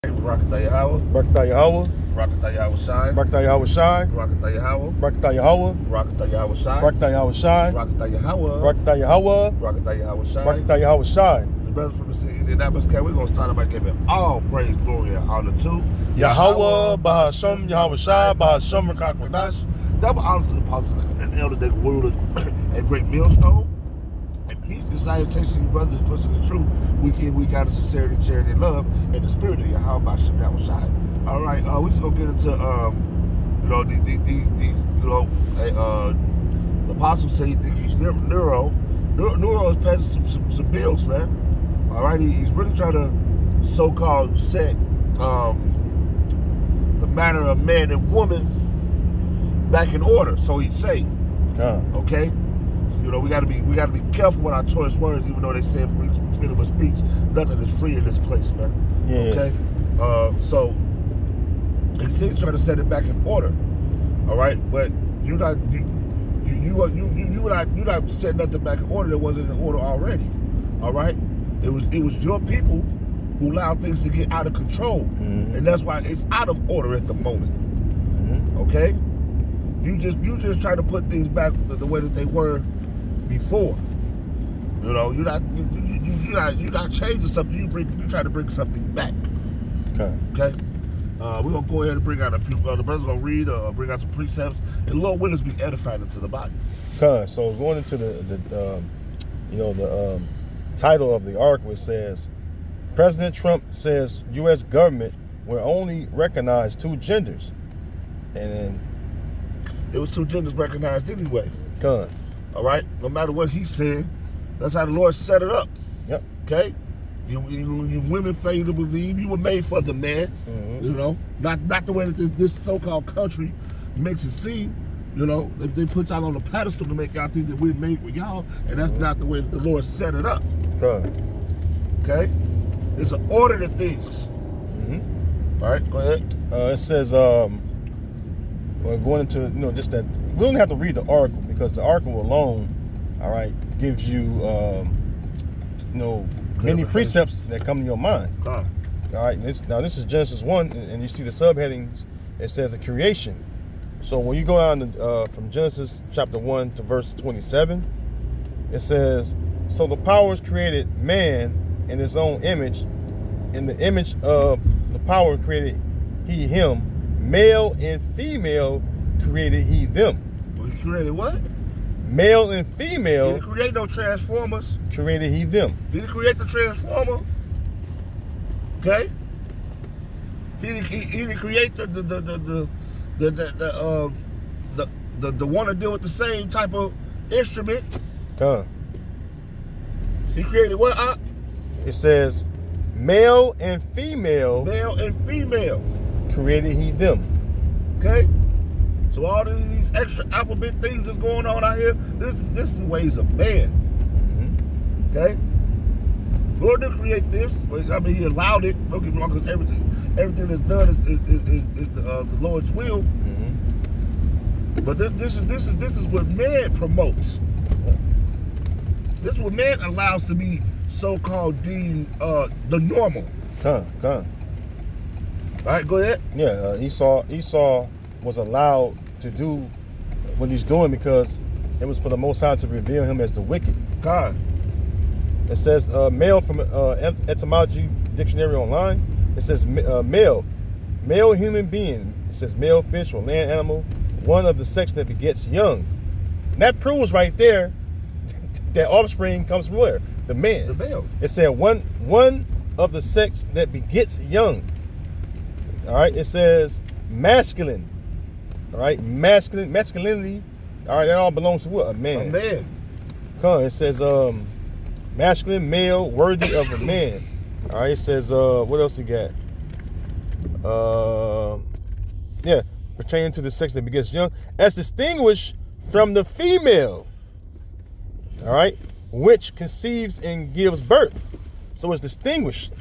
Rakata Yahweh. Rakata Yahweh. Rakata Yahweh Shai. Rakata Yahweh Shai. Rakata Yahweh. Rakata Yahweh. Rakata Yahweh Shai. Rakata Yahweh Shai. Rakata Yahweh. Rakata Yahweh. Rakata Yahweh Shai. Rakata Yahweh Shai. The brothers from the city of Indianapolis, we're going to start by giving all praise, glory, and honor to Yahweh, Bahasham, Yahweh Shai, Bahasham, Rakakwadash. Double honor to the apostle and elder that ruled a great millstone. And peace and salutation, brothers, pushing the truth. Week in, week out of sincerity, charity, and love, and the spirit of Yahweh, Bahasham, Yahweh Shai. All right, we just gonna get into the apostle say he think he's Nero. Nero is passing some bills, man. All right, he's really trying to so-called set the matter of man and woman back in order. So he'd say, okay. We gotta be careful with our choice words, even though they say freedom of speech, nothing is free in this place, man. Yeah. Okay. So he's trying to set it back in order. All right, but you're not setting nothing back in order that wasn't in order already. All right. It was your people who allowed things to get out of control, and that's why it's out of order at the moment. Okay. You just try to put things back the way that they were before. You're not changing something. You try to bring something back. Okay. We're gonna go ahead and bring out a few. The brother's gonna read, bring out some precepts, and Lord willing, be edified into the body. So going into the title of the article, it says President Trump says U.S. government will only recognize two genders, and then it was two genders recognized anyway. All right, no matter what he said, that's how the Lord set it up. Yep. Okay. You women fail to believe you were made for the man. Not the way that this so-called country makes it seem. They put y'all on a pedestal to make y'all think that we're made for y'all, and that's not the way that the Lord set it up. Okay? It's an order to things. All right, go ahead. It says, going into just that we don't have to read the article because the article alone, all right, gives you many precepts that come to your mind. All right, now this is Genesis 1, and you see the subheadings. It says the creation. So when you go down from Genesis chapter 1 to verse 27, it says, so the powers created man in his own image. In the image of the power created he him. Male and female created he them. Well, he created what? Male and female. He didn't create no transformers. Created he them. He didn't create the transformer. Okay. He didn't create the one to deal with the same type of instrument. He created what? It says male and female. Male and female. Created he them. Okay. So all these extra alphabet things that's going on out here, this is ways of man. Okay? Lord didn't create this. I mean, he allowed it. Don't get me wrong, because everything that's done is the Lord's will. But this is what man promotes. This is what man allows to be so-called deemed the normal. All right, go ahead. Yeah, Esau was allowed to do what he's doing because it was for the Most High to reveal him as the wicked. It says male from etymology dictionary online. It says male human being. It says male fish or land animal, one of the sex that begets young. And that proves right there that offspring comes from where? The man. The male. It said one of the sex that begets young. All right. It says masculine. All right. Masculinity. All right. That all belongs to what? A man. A man. It says masculine, male, worthy of a man. All right. It says what else he got? Pertaining to the sex that begets young, as distinguished from the female. All right, which conceives and gives birth. So it's distinguished.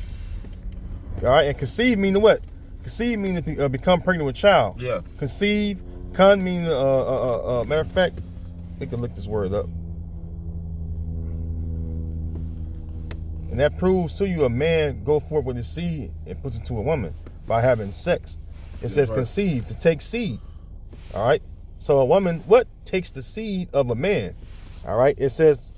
All right, and conceive meaning what? Conceive meaning to become pregnant with a child. Yeah. Conceive, con meaning matter of fact, we can look this word up. And that proves to you a man go forth with his seed and puts it to a woman by having sex. It says conceive, to take seed. All right. So a woman, what takes the seed of a man? All right. It says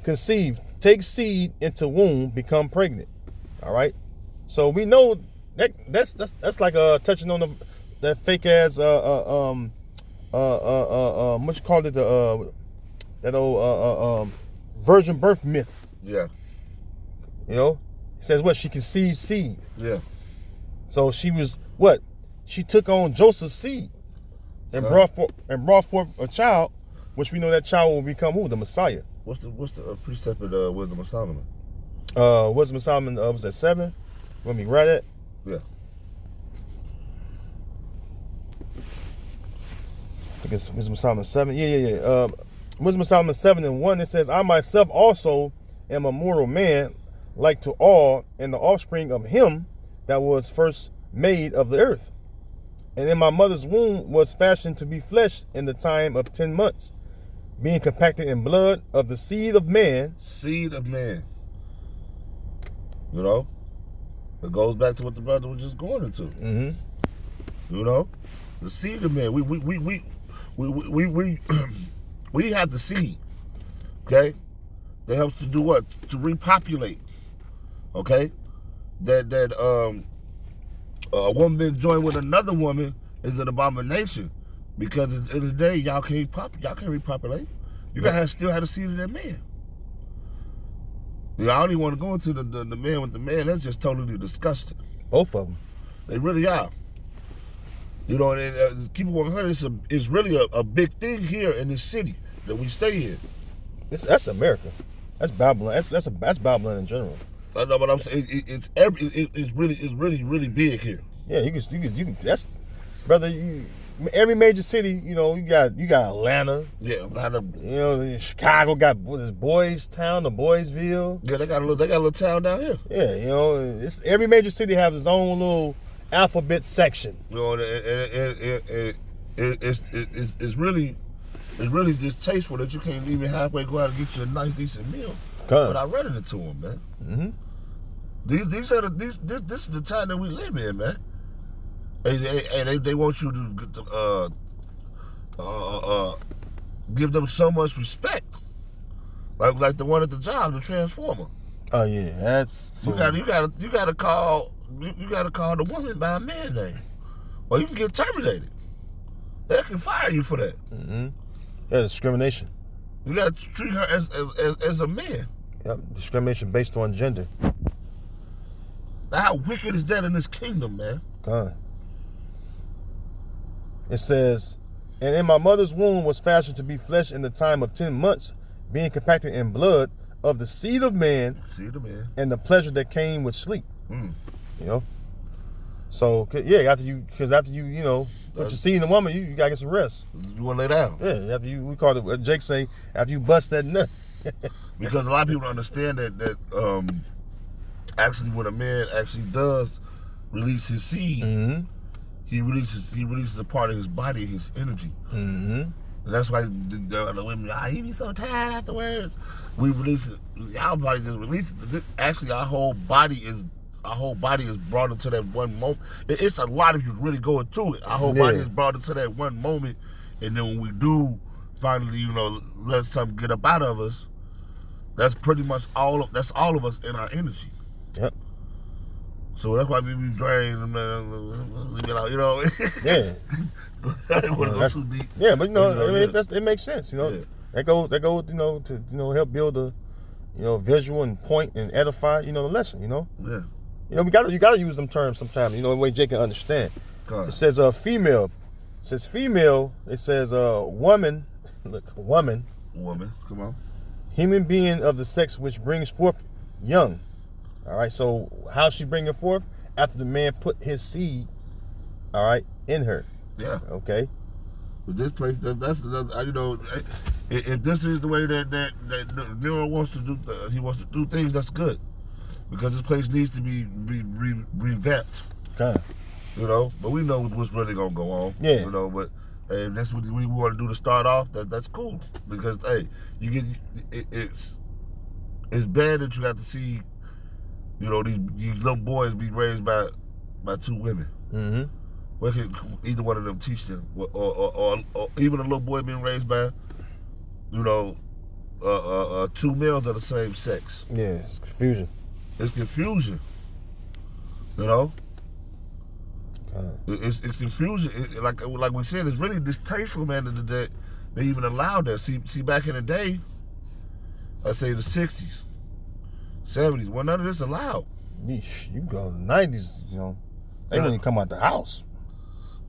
conceive, take seed into womb, become pregnant. All right. So we know that's like touching on that fake ass what you call it, that old virgin birth myth. Yeah. You know, it says what? She conceived seed. Yeah. So she was what? She took on Joseph's seed and brought forth a child, which we know that child will become who? The Messiah. What's the precept of Wisdom of Solomon? Wisdom of Solomon was at 7. Let me write it. Yeah. I think it's Wisdom of Solomon 7. Yeah. Wisdom of Solomon 7:1. It says, I myself also am a mortal man, like to all, and the offspring of him that was first made of the earth. And in my mother's womb was fashioned to be flesh in the time of 10 months, being compacted in blood of the seed of man. Seed of man. You know? It goes back to what the brother was just going into. Mm-hmm. You know? The seed of man. We have the seed. Okay? That helps to do what? To repopulate. Okay? That a woman being joined with another woman is an abomination, because at the end of the day, y'all can't repopulate. You gotta still have the seed of that man. You know, I don't even want to go into the man with the man. That's just totally disgusting. Both of them. They really are. You know, keep it 100. It's really a big thing here in this city that we stay in. That's America. That's Babylon. That's Babylon in general. I know what I'm saying. It's really big here. Yeah, you can. That's, brother. Every major city, you know, you got Atlanta. Yeah, Atlanta. You know, Chicago got this Boys Town, the Boysville. Yeah, they got a little town down here. Yeah, you know, every major city has its own little alphabet section. You know, it's really distasteful that you can't even halfway go out and get you a nice decent meal without running into them, man. Mm-hmm. This is the time that we live in, man. They want you to give them so much respect, like the one at the job, the transformer. Oh yeah, that's you gotta call the woman by a man name, or you can get terminated. They can fire you for that. Mm-hmm. Yeah, discrimination. You gotta treat her as a man. Yep, discrimination based on gender. Now, how wicked is that in this kingdom, man? God. It says, and in my mother's womb was fashioned to be flesh in the time of 10 months, being compacted in blood of the seed of man, and the pleasure that came with sleep. You know? So, yeah, after you put your seed in the woman, you gotta get some rest. You wanna lay down. Yeah, we call it, what Jake say, after you bust that nut. Because a lot of people understand that actually when a man actually does release his seed, mm-hmm. he releases a part of his body, his energy. Mm-hmm. And that's why the women, you be so tired afterwards. We release it. Our body just releases it. Actually, our whole body is brought into that one moment. It's a lot if you really go into it. Our whole body is brought into that one moment, and then when we do finally, let something get up out of us, that's pretty much all of us in our energy. Yep. So that's why we be drained, leave it out, Yeah. I didn't want to go too deep. Yeah, but it makes sense, Yeah. That go to help build a visual and point and edify, the lesson, Yeah. You gotta use them terms sometimes, the way Jake can understand. It says female. It says female, it says woman. Look, woman. Woman, come on. Human being of the sex which brings forth young. All right, so how's she bringing forth? After the man put his seed, all right, in her. Yeah. Okay. But this place, that's if this is the way that Nero wants to do, he wants to do things. That's good, because this place needs to be revamped. Okay. But we know what's really gonna go on. Yeah. But hey, if that's what we want to do to start off, that's cool, because hey, you get it's bad that you have to see, you know, these little boys be raised by two women. Mm-hmm. What can either one of them teach them, or even a little boy being raised by, you know, two males of the same sex? Yeah, it's confusion. It's confusion. You know, it's confusion. Like we said, it's really distasteful, man. That they even allowed that. See, back in the day, I say the 60s, 70s, well, none of this allowed. Yeesh, you go to the 90s, you know, they wouldn't even come out the house.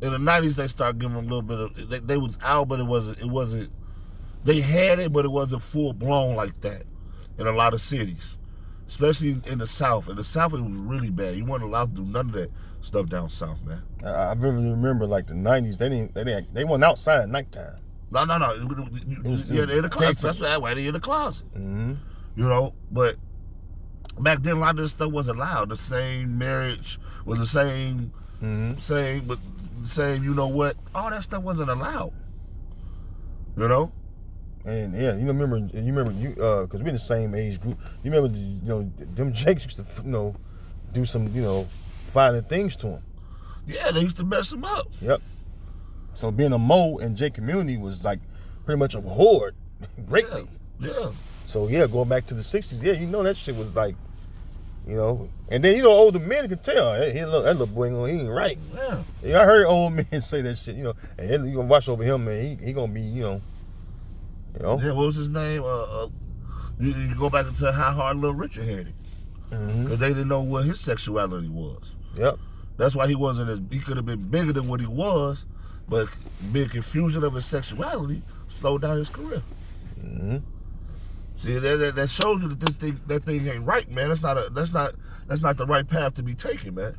In the 90s, they started giving them a little bit of. They was out, but it wasn't. They had it, but it wasn't full blown like that. In a lot of cities, especially in the South. In the South, it was really bad. You weren't allowed to do none of that stuff down South, man. I vividly remember, like the 90s, they weren't outside at nighttime. No. Yeah, they're in the closet. That's why they're in the closet. Mm-hmm. You know, but back then, a lot of this stuff wasn't allowed. The same marriage was the same, but the same. You know what? All that stuff wasn't allowed. You know. And yeah, you remember because we're in the same age group. You remember, them Jakes used to, do some, violent things to him. Yeah, they used to mess him up. Yep. So being a Mo and J community was like pretty much abhorred greatly. Yeah. So yeah, going back to the 60s, yeah, that shit was like, and then older men could tell, hey, that little boy, he ain't right. Yeah. I heard old men say that shit, and you gonna watch over him, man. He gonna be, Yeah, what was his name? You go back into how hard Little Richard had it, because they didn't know what his sexuality was. Yep. That's why he wasn't he could have been bigger than what he was, but big confusion of his sexuality slowed down his career. Mm-hmm. See, that shows you that that thing ain't right, man. That's not the right path to be taken, man.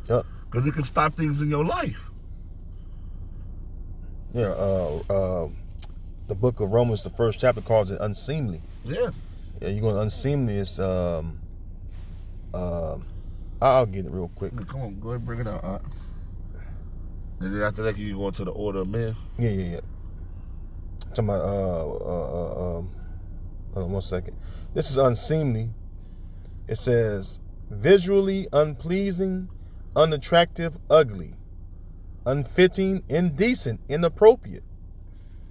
Yep. Because it can stop things in your life. Yeah. The book of Romans, the first chapter, calls it unseemly. Yeah. Yeah, you're going to unseemly. It's I'll get it real quick. Come on, go ahead and bring it out. And then after that, you go into the order of men. Yeah. Talking about hold on 1 second. This is unseemly. It says visually unpleasing, unattractive, ugly, unfitting, indecent, inappropriate.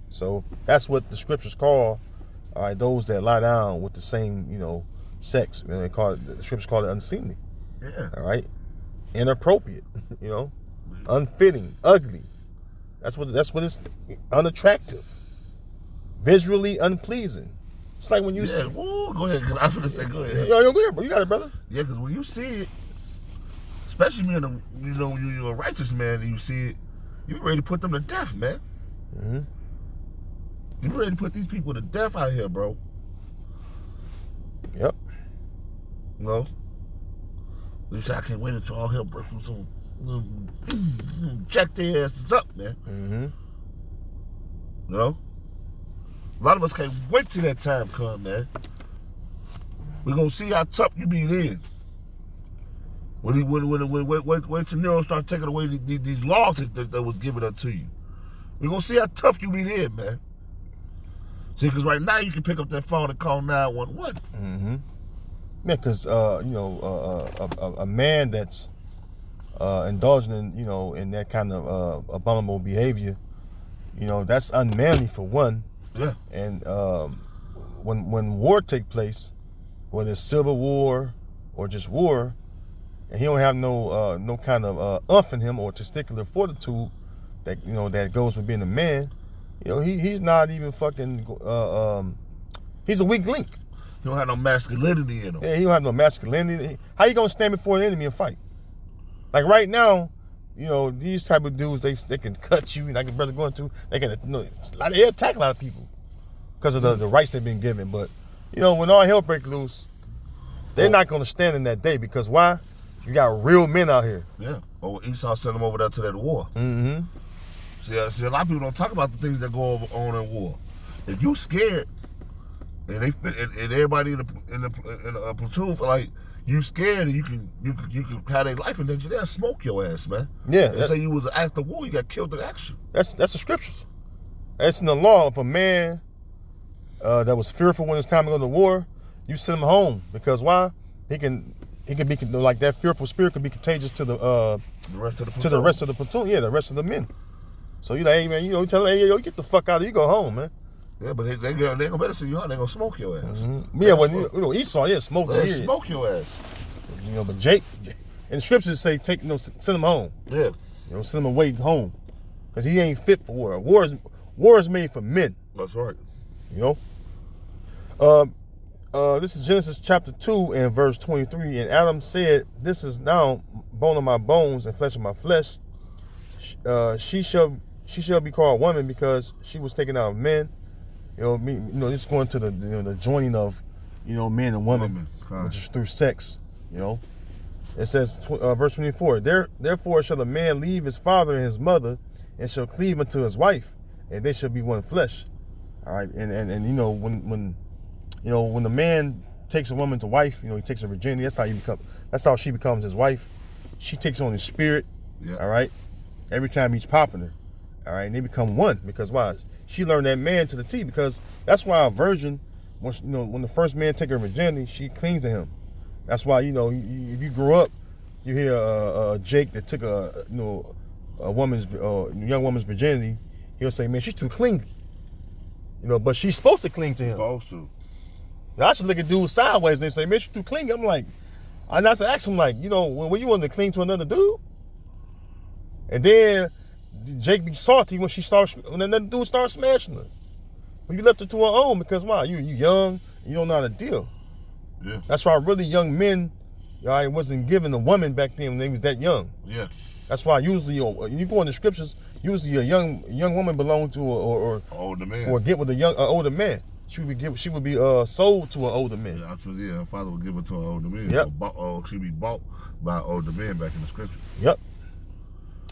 So that's what the scriptures call those that lie down with the same, sex. They call it, the scriptures call it unseemly. Yeah. All right. Inappropriate. Unfitting, ugly. That's what it's unattractive. Visually unpleasing. It's like when you see. Ooh, go ahead. I was gonna say, go ahead. Yo, go ahead, bro. You got it, brother. Yeah, because when you see it, especially when you're a righteous man and you see it, you ready to put them to death, man. Mm-hmm. You ready to put these people to death out here, bro. Yep. At least I can't wait until all hell breaks loose. Check their asses up, man. Mm-hmm. A lot of us can't wait till that time come, man. We're gonna see how tough you be then. When Transit-Nero start taking away these laws that was given unto you. We're gonna see how tough you be then, man. See, because right now you can pick up that phone and call 911. Mm-hmm. Yeah, because a man that's indulging in that kind of abominable behavior, that's unmanly for one. Yeah. And when war take place, whether it's civil war or just war, and he don't have no kind of umph in him or testicular fortitude that goes with being a man, he's not even fucking. He's a weak link. He don't have no masculinity in him. Yeah, he don't have no masculinity. How you gonna stand before an enemy and fight? Like right now, these type of dudes, they can cut you. Like your brother going to, they can they attack a lot of people because of the rights they've been given. But when all hell breaks loose, they're not gonna stand in that day because why? You got real men out here. Yeah. Oh, Esau sent them over there to that war. Mm-hmm. See, a lot of people don't talk about the things that go on in war. If you scared, and everybody in a platoon feel like you scared, and you can have their life, and then they'll smoke your ass, man. Yeah. They say you was an act of war, you got killed in action. That's the scriptures. That's in the law. If a man that was fearful when it's time to go to war, you send him home because why? He can be like that fearful spirit could be contagious to the rest of the platoon. Yeah, the rest of the men. So you like, hey man, you tell them, hey yo, get the fuck out of here, you go home, man. Yeah, but they gonna better see you out. They gonna smoke your ass. Mm-hmm. Yeah, when Esau, smoke. They smoke your ass. But Jake, and the scriptures say send him home. Yeah. Send him away home, because he ain't fit for war. War is made for men. That's right. This is Genesis chapter 2 and verse 23. And Adam said, "This is now bone of my bones and flesh of my flesh. She shall be called woman because she was taken out of men." It's going to the joining of man and woman, which is through sex. It says verse 24. Therefore shall a man leave his father and his mother, and shall cleave unto his wife, and they shall be one flesh. All right, and when the man takes a woman to wife, he takes her virginity. That's how she becomes his wife. She takes on his spirit. Yeah. All right. Every time he's popping her. All right, and they become one because why? She learned that man to the T, because that's why a virgin, when the first man take her virginity, she clings to him. That's why if you grow up, you hear Jake that took a young woman's virginity, he'll say, "Man, she's too clingy." But she's supposed to cling to him. Supposed to. I should look at dudes sideways and they say, "Man, she's too clingy." I'm like, I have to ask him when you want to cling to another dude, and then Jake be salty when another dude starts smashing her. When you left her to her own, because why? You young, you don't know how to deal. Yeah. That's why really young men, wasn't given a woman back then when they was that young. Yeah. That's why usually you go in the scriptures, usually a young woman belonged to or older man, or get with a older man. She would be sold to an older man. Yeah, actually, her father would give her to an older man. Yep. She'd be bought by an older man back in the scripture. Yep.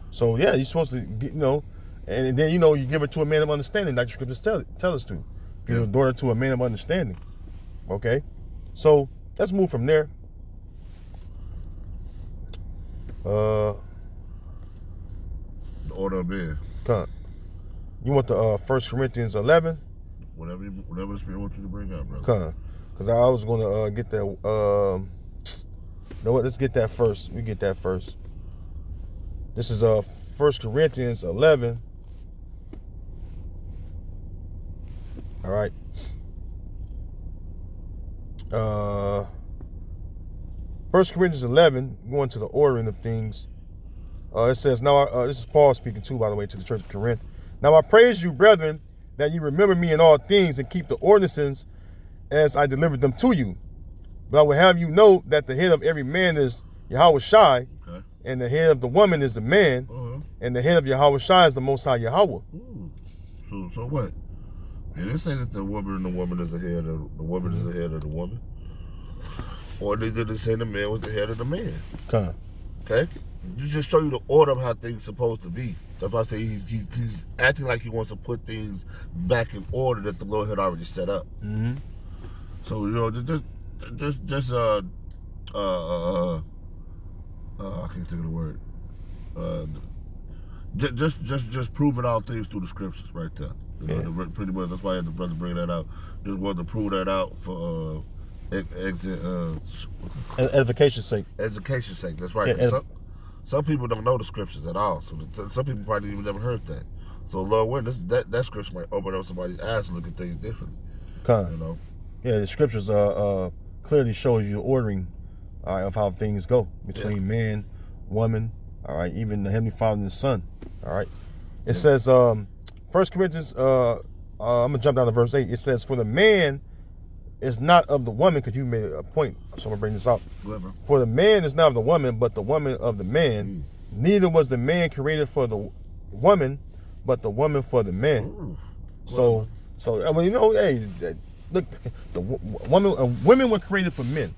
So yeah, you're supposed to get, and then you give it to a man of understanding, like the scriptures tell us to. Give your daughter to a man of understanding. Okay, so let's move from there. The order of man. You want the 1 Corinthians 11? Whatever the Spirit wants you to bring up, brother. Because I was going to get that. You know what? Let's get that first. We get that first. This is 1 Corinthians 11. All right. 1 Corinthians 11, going to the ordering of things. It says, now, this is Paul speaking too, by the way, to the church of Corinth. "Now I praise you, brethren, that you remember me in all things and keep the ordinances as I delivered them to you. But I will have you know that the head of every man is Yahweh Shai, and the head of the woman is the man, and the head of Yahweh Shai is the Most High Yahweh." So what? Did it say that the woman is the head of the woman is the head of the woman? Or did it say the man was the head of the man? Okay? You just show you the order of how things supposed to be. That's why I say he's acting like he wants to put things back in order that the Lord had already set up. Mm-hmm. So I can't think of the word. Just proving all things through the scriptures, right there. Pretty much that's why I had the brother bring that out. Just wanted to prove that out for edification's sake. Education's sake. That's right. Yeah, some people don't know the scriptures at all. So some people probably even never heard that. So Lord willing, that scripture might open up somebody's eyes and look at things differently. Yeah, the scriptures clearly shows you the ordering of how things go between man, woman, all right, even the Heavenly Father and the Son. All right. It says 1 Corinthians I'm gonna jump down to verse 8. It says, "For the man is not of the woman," because you made a point, so I'm gonna bring this out. "For the man is not of the woman, but the woman of the man. Neither was the man created for the woman, but the woman for the man." So hey, look, women were created for men.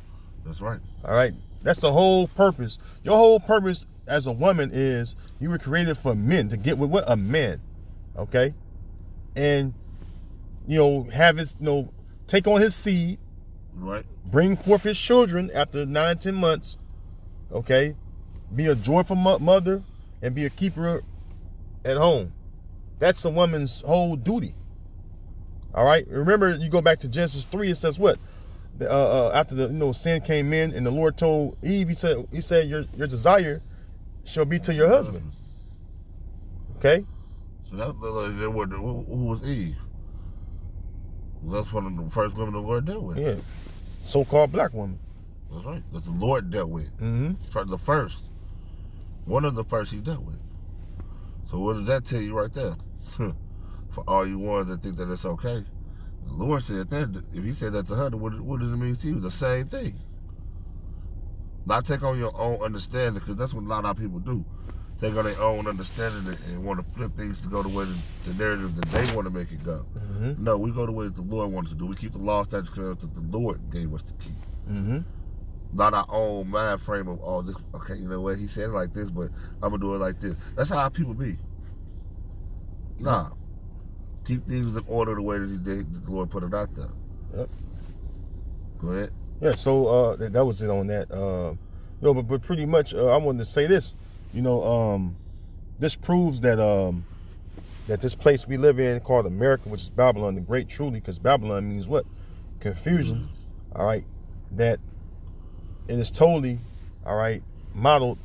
That's right. All right, that's the whole purpose. Your whole purpose as a woman is you were created for men, to get with what? A man. Okay, and have his take on his seed, right? Bring forth his children after 9-10 months. Okay, be a joyful mother and be a keeper at home. That's a woman's whole duty. All right. Remember, you go back to Genesis 3. It says what? after the sin came in, and the Lord told Eve, he said your desire shall be to your husband. Okay. So that who was Eve? That's one of the first women the Lord dealt with. Yeah. So-called black woman. That's right. That's the Lord dealt with. The first. One of the first he dealt with. So what does that tell you right there? For all you ones that think that it's okay. The Lord said that. If he said that to her, what does it mean to you? The same thing. Not take on your own understanding, because that's what a lot of people do. Take on their own understanding and want to flip things to go the way the narrative that they want to make it go. No, we go the way that the Lord wants to do. We keep the law, statutes, commandments that the Lord gave us to keep. Not our own mind frame of, oh, this, okay, you know what, he said it like this, but I'm going to do it like this. That's how people be. Nah. Keep things in order the way that the Lord put it out there. Yep. Go ahead. Yeah, so that was it on that. But pretty much, I wanted to say this. This proves that that this place we live in called America, which is Babylon the Great, truly, because Babylon means what? Confusion. All right. That it is totally, all right, modeled,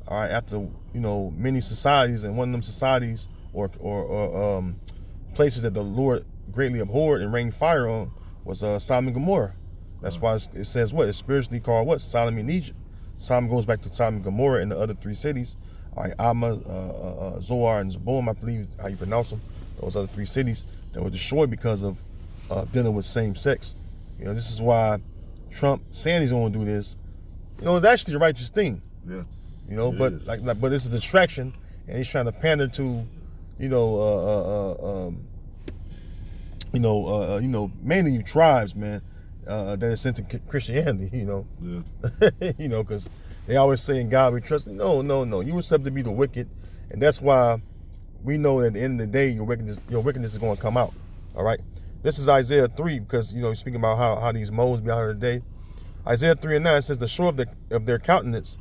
all right, after many societies, and one of them societies or places that the Lord greatly abhorred and rained fire on was Sodom and Gomorrah. That's why it says what? It's spiritually called what? Sodom in Egypt. Sodom goes back to Sodom and Gomorrah and the other three cities. All right, Amma, Zoar, and Zeboim, I believe how you pronounce them. Those other three cities that were destroyed because of dealing with same sex. This is why Trump saying he's going to do this. It's actually a righteous thing. Yeah. But but it's a distraction, and he's trying to pander to, mainly you tribes, man, that is into Christianity. Yeah. Because they always say in God we trust. No. You accept to be the wicked, and that's why we know that at the end of the day your wickedness is going to come out. All right. This is Isaiah 3, because speaking about how these moles be out here today. Isaiah 3:9 says, the show of their countenance,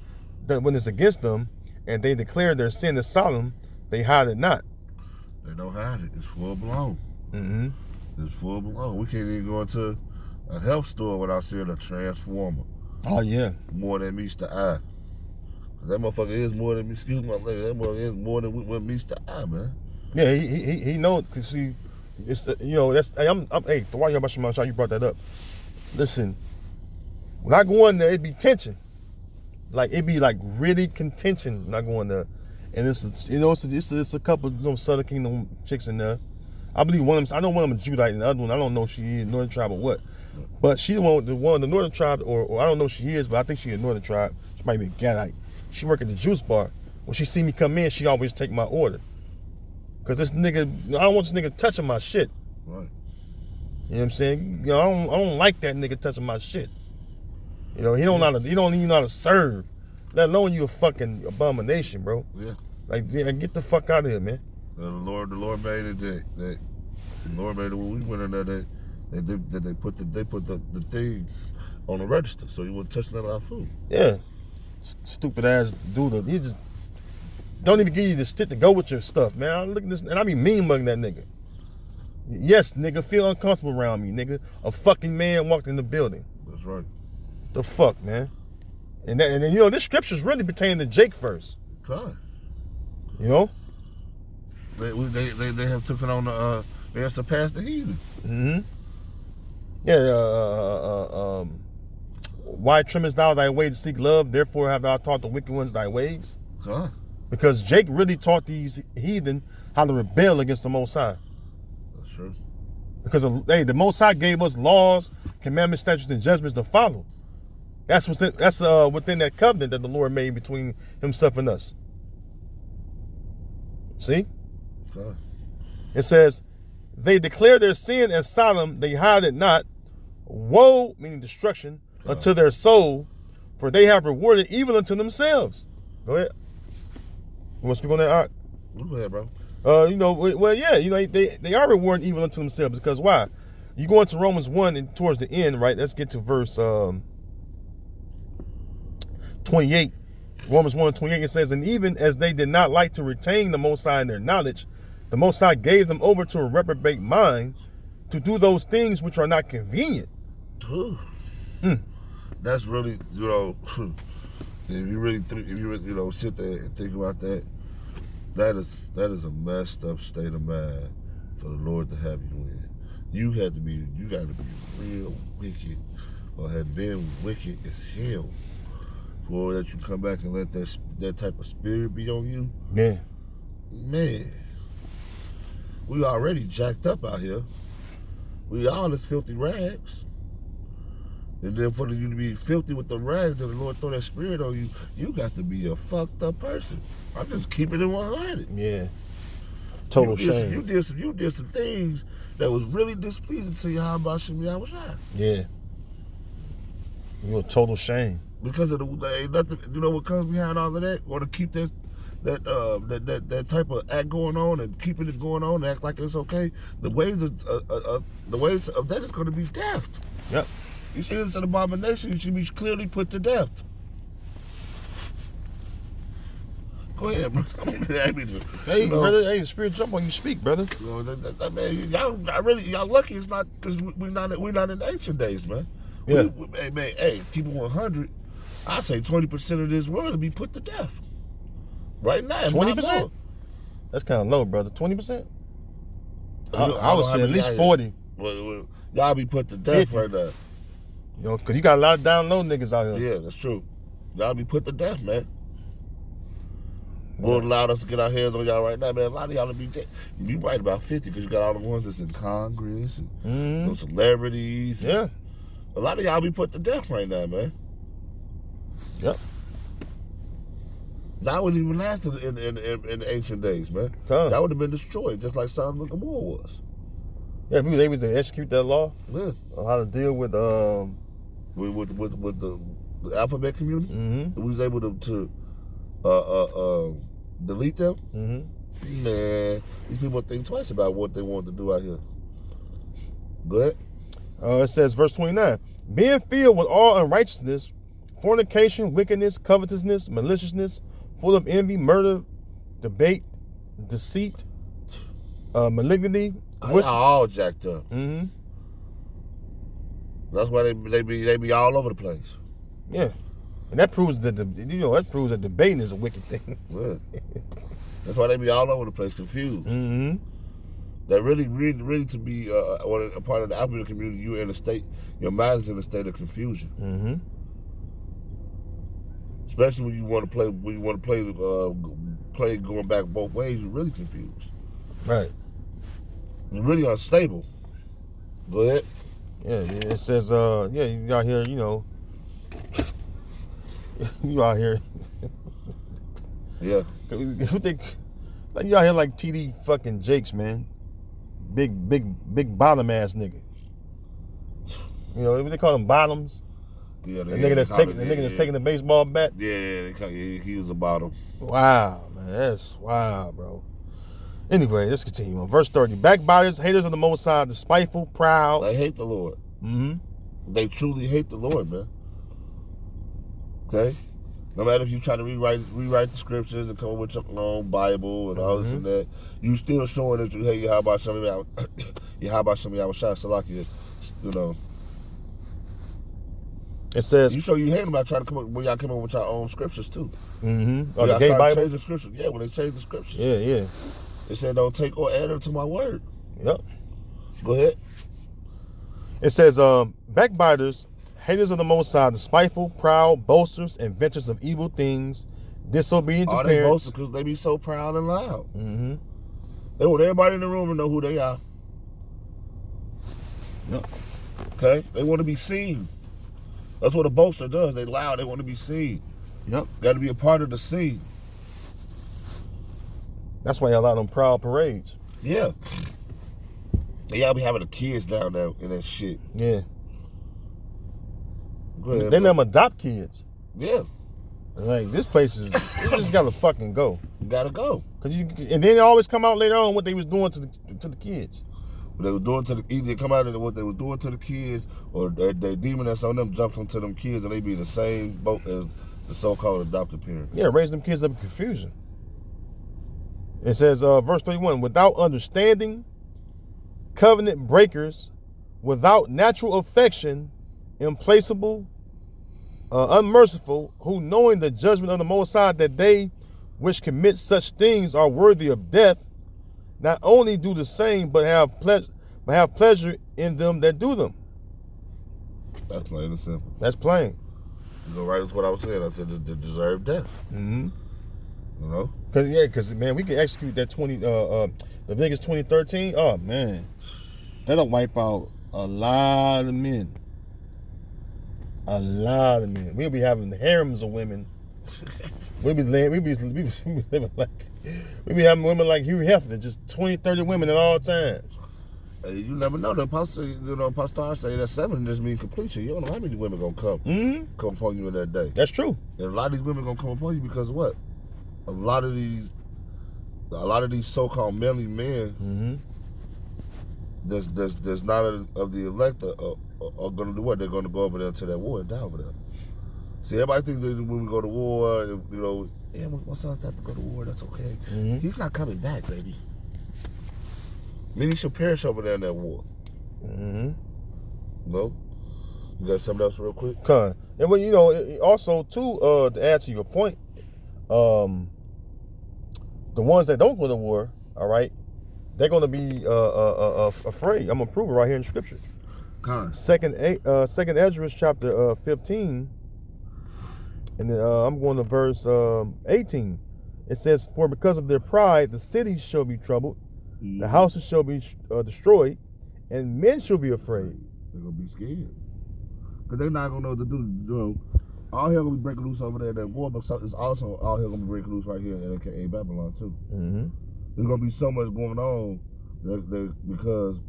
that when it's against them, and they declare their sin is solemn, they hide it not. They don't hide it. It's full blown. It's full blown. We can't even go into a health store without seeing a transformer. Oh yeah. More than meets the eye. That motherfucker is more than, excuse my language, that motherfucker is more than what meets the eye, man. Yeah, he knows, because see, it's that's hey, why you brought that up? Listen, when I go in there, it be tension. Like, it be like really contention when I go in there. And it's a couple Southern Kingdom chicks in there. I believe one of them, I know one of them is Judite, and the other one, I don't know if she is Northern Tribe or what. But she the one of the Northern Tribe, or I don't know if she is, but I think she is Northern Tribe. She might be a Gadite. She work at the juice bar. When she see me come in, she always take my order. Cause this nigga, I don't want this nigga touching my shit. Right. You know what I'm saying? I don't like that nigga touching my shit. He don't even know how to serve. Let alone you a fucking abomination, bro. Yeah. Like, get the fuck out of here, man. The Lord made it that the Lord made it when we went in there that they put the things on the register so you wouldn't touch none of our food. Yeah. Stupid ass dude. He just don't even give you the stick to go with your stuff, man. I look at this, and I be mean mugging that nigga. Yes, nigga, feel uncomfortable around me, nigga. A fucking man walked in the building. That's right. The fuck, man. And then this scripture's really pertaining to Jake first. God. You know? They have taken on they have surpassed the heathen. Mm-hmm. Yeah. Why trimmest thou thy way to seek love? Therefore have thou taught the wicked ones thy ways. God. Because Jake really taught these heathen how to rebel against the Most High. That's true. Because the Most High gave us laws, commandments, statutes, and judgments to follow. That's within that covenant that the Lord made between Himself and us. See? God. It says, they declare their sin as solemn, they hide it not. Woe, meaning destruction, unto their soul, for they have rewarded evil unto themselves. Go ahead. You want to speak on that, Art? Go ahead, bro. They are rewarding evil unto themselves, because why? You go into Romans 1 and towards the end, right? Let's get to verse 28. Romans 1:28, it says, and even as they did not like to retain the Most High in their knowledge, the Most High gave them over to a reprobate mind to do those things which are not convenient. Ooh. That's really, if you really sit there and think about that, that is a messed up state of mind for the Lord to have you in. You got to be real wicked, or have been wicked as hell, for that you come back and let that type of spirit be on you. Yeah. Man, we already jacked up out here. We all is filthy rags. And then for you to be filthy with the rags, and the Lord throw that spirit on you, you got to be a fucked up person. I'm just keeping it 100. Yeah. Total shame. You did some things that was really displeasing to you. How about Shem Yahushua? Yeah. You're a total shame. Because of ain't nothing, what comes behind all of that? Or to keep that type of act going on and keeping it going on, and act like it's okay. The ways of that is going to be death. Yep. You see, it's an abomination. You should be clearly put to death. Go ahead, bro. Hey, brother. Hey, the spirit jump when you speak, brother. Man, y'all lucky. It's not because we're not in the ancient days, man. Yeah. Hey, keep it 100. I say 20% of this world will be put to death right now. 20%. That's kind of low, brother. 20%. I would say at least 40. Well, y'all be put to death 50. Right now. Because you got a lot of down low niggas out here. Yeah, that's true. Y'all be put to death, man. Lord allowed us to get our hands on y'all right now, man. A lot of y'all will be dead. You right about 50 because you got all the ones that's in Congress and celebrities. Yeah. A lot of y'all be put to death right now, man. Yep. That wouldn't even last in the ancient days, man. That would have been destroyed, just like Sodom and Gomorrah was. Yeah, if we was able to execute that law, yeah, on how to deal with the alphabet community, we was able to delete them. Man, these people think twice about what they want to do out here. Go ahead. It says, verse 29, being filled with all unrighteousness, fornication, wickedness, covetousness, maliciousness, full of envy, murder, debate, deceit, malignity. All jacked up. That's why they be all over the place. Yeah, and that proves that that debating is a wicked thing. Yeah. That's why they be all over the place, confused. That really to be a part of the African community, you're in a state, your mind is in a state of confusion. Especially when you want to play going back both ways, you're really confused. Right. You're really unstable. Go ahead. Yeah, it says, you out here, you out here. Yeah. You out here like TD fucking Jakes, man. Big bottom ass nigga. What they call them, bottoms? Yeah, the nigga that's taking the baseball bat. Yeah, he was a bottom. Wow, man, that's wild, bro. Anyway, let's continue on. Verse 30. Backbiters, haters of the Most High, despiteful, proud. They hate the Lord. They truly hate the Lord, man. Okay? No matter if you try to rewrite the scriptures and come up with your own Bible and all this and that, you still showing that you hate Yahweh Shem Yahushua Salakia, It says you show you hate them by trying to come up when y'all come up with your own scriptures too. Oh, the gay Bible? Change the scriptures. Yeah, when they change the scriptures. Yeah. They said don't take or add unto my word. Yep. Go ahead. It says, backbiters, haters of the Most High, despiteful, proud, boasters, inventors of evil things, disobedient to parents. They boasters because they be so proud and loud. They want everybody in the room to know who they are. Yep. Okay? They want to be seen. That's what a boaster does. They loud. They want to be seen. Yep. Got to be a part of the scene. That's why y'all out on proud parades. Yeah. Y'all be having the kids down there in that shit. Yeah. Go ahead, they let them adopt kids. Yeah. Like, this place is, you just gotta fucking go. You gotta go. And then they always come out later on what they was doing to the kids. What they were doing either come out of what they were doing to the kids, or the demon that's on them jumps onto them kids, and they be in the same boat as the so-called adopted parent. Yeah, raise them kids up in confusion. It says, verse 31, without understanding, covenant breakers, without natural affection, implacable, unmerciful, who knowing the judgment of the Most High, that they which commit such things are worthy of death, not only do the same, but have pleasure in them that do them. That's plain and simple. That's plain. You know, right? That's what I was saying. I said they deserve death. Mm-hmm. You know? Because man, we can execute that the Vegas 2013. Oh man, that'll wipe out a lot of men. A lot of men. We'll be having harems of women. We be living like, we be having women like Hugh Hefner, just 20, 30 women at all times. Hey, you never know. The apostle say that 7 just means completion. You don't know how many women gonna come upon you in that day. That's true. And a lot of these women gonna come upon you because what? A lot of these so-called manly men that's not of the elect are gonna do what? They're gonna go over there to that war and die over there. See, everybody thinks that when we go to war, you know, yeah, my son's have to go to war. That's okay. He's not coming back, baby. Many shall perish over there in that war. No? You got something else real quick? And well, you know, also too, to add to your point, the ones that don't go to war, all right, they're going to be afraid. I'm going to prove it right here in Scripture. Second Ezra chapter 15, and then I'm going to verse 18. It says, "For because of their pride, the cities shall be troubled, the houses shall be destroyed, and men shall be afraid." They're going to be scared. Because they're not going to know what to do. You know, all hell going to be breaking loose over there in that war, but it's also all hell going to be breaking loose right here in AKA Babylon, too. There's going to be so much going on because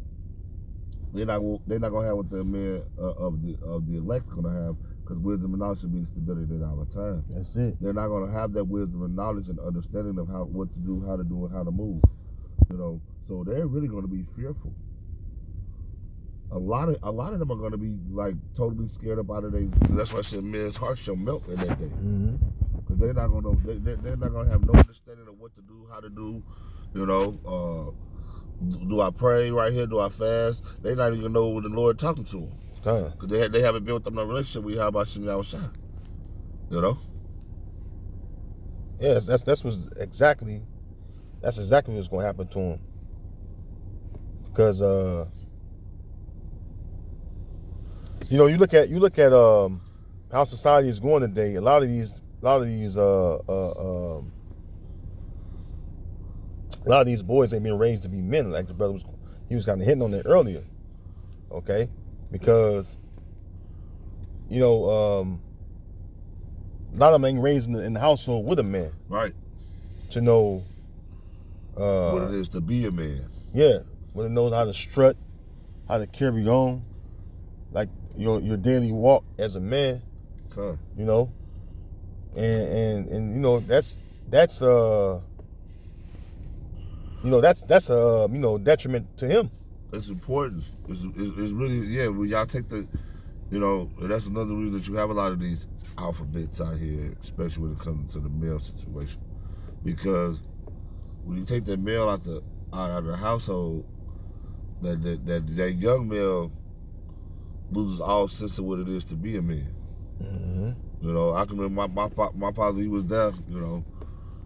they're not going to have what the men of the elect are going to have, because wisdom and knowledge should be the stability in our time. That's it. They're not going to have that wisdom and knowledge and understanding of what to do, how to do, and how to move. You know, so they're really going to be fearful. A lot of them are going to be like totally scared up out of their. So that's why I said men's hearts shall melt in that day. Because they're not going to. They're not going to have no understanding of what to do, how to do. You know, do I pray right here? Do I fast? They not even know what the Lord talking to them. Because they haven't built up no relationship with how about Shimmy outside. You know. Yes, that's exactly what's going to happen to them. Because you know, you look at how society is going today. A lot of these boys ain't been raised to be men. Like the brother was kind of hitting on that earlier. Okay, because you know, a lot of them ain't raised in the household with a man, right? To know what it is to be a man. Yeah, when it knows how to strut, how to carry on, like your daily walk as a man. You know, and you know that's detriment to him. It's important. It's really when y'all take the, you know, that's another reason that you have a lot of these alphabets out here, especially when it comes to the male situation, because when you take that male out of the household, that young male loses all sense of what it is to be a man. You know, I can remember my father. He was there. You know,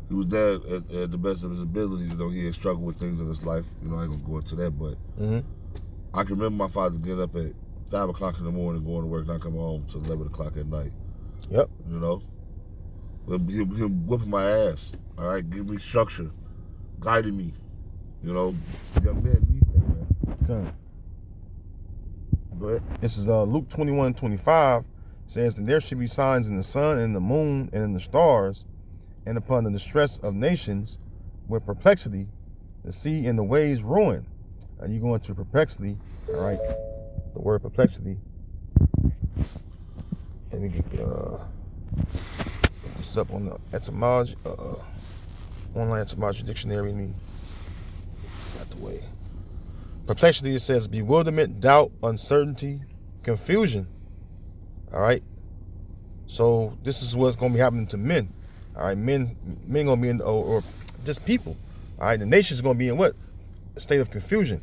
he was there at the best of his ability. You know, he had struggled with things in his life. You know, I ain't gonna go into that, but I can remember my father getting up at 5 o'clock in the morning, going to work, not coming home till 11 o'clock at night. Yep. You know, him whipping my ass. All right, giving me structure, guiding me. You know, young man need that, man. Okay. Go ahead. This is Luke 21:25. Says, "And there should be signs in the sun and the moon and in the stars, and upon the distress of nations with perplexity, the sea and the waves ruin." You go into perplexity, all right? The word perplexity. Let me get this up on the etymology, online etymology dictionary. Out the way. Perplexity, it says bewilderment, doubt, uncertainty, confusion. All right. So this is what's going to be happening to men. All right. Men going to be in, or just people. All right. The nation's going to be in what? A state of confusion.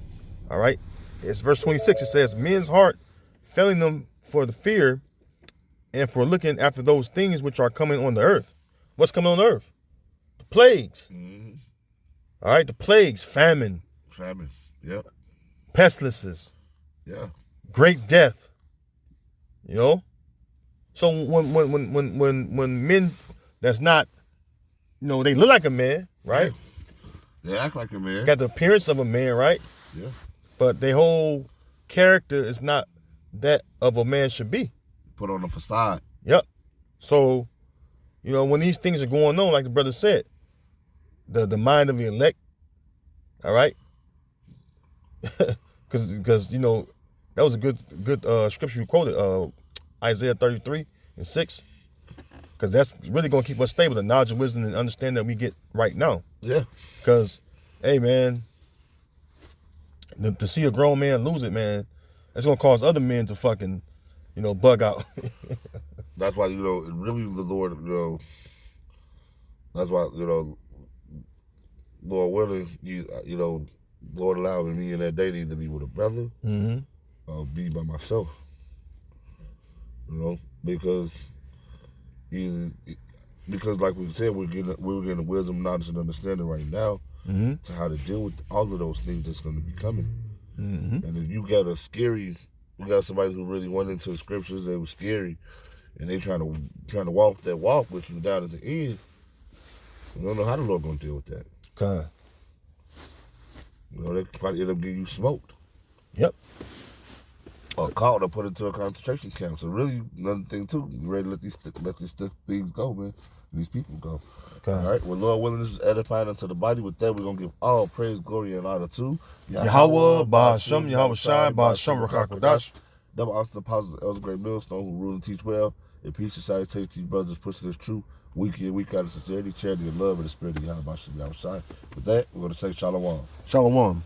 All right. It's verse 26. It says, "Men's heart failing them for the fear and for looking after those things which are coming on the earth. What's coming on the earth? The plagues. Mm-hmm. All right, the plagues, famine. Famine, yep. Pestilences. Yeah. Great death. You know? So when men that's not, you know, they look like a man, right? Yeah. They act like a man. Got the appearance of a man, right? Yeah. But their whole character is not that of a man should be. Put on a facade. Yep. So, you know, when these things are going on, like the brother said, the mind of the elect, all right? Because you know, that was a good scripture you quoted, Isaiah 33:6. Because that's really going to keep us stable, the knowledge and wisdom and understanding that we get right now. Yeah. Because, hey, man, to see a grown man lose it, man, that's going to cause other men to fucking, you know, bug out. That's why, you know, really the Lord, you know, that's why, you know, Lord willing, you know, Lord allowing me in that day to either be with a brother or be by myself. You know, because like we said, we're getting wisdom, knowledge, and understanding right now to how to deal with all of those things that's going to be coming. Mm-hmm. And if you got somebody who really went into the scriptures, they were scary, and they trying to walk that walk with you down at the end, you don't know how the Lord going to deal with that. Okay. You know, they probably end up getting you smoked. Yep. Or caught or put into a concentration camp. So really, another thing too, you ready to let these things go, man. These people go. Okay. All right. Well, Lord willing, this is edifying unto the body. With that, we're gonna give all praise, glory, and honor to Yahweh, Ba'ashem, Yahweh Shai, Ba'ashem, Rakakodash. Double honor to the apostles, elders, great millstone who rule and teach well. In peace and salutations to you brothers, pushing this truth week in, week out of sincerity, charity, and love, and the spirit of Yahweh Shai. With that, we're gonna say Shalom. Shalom.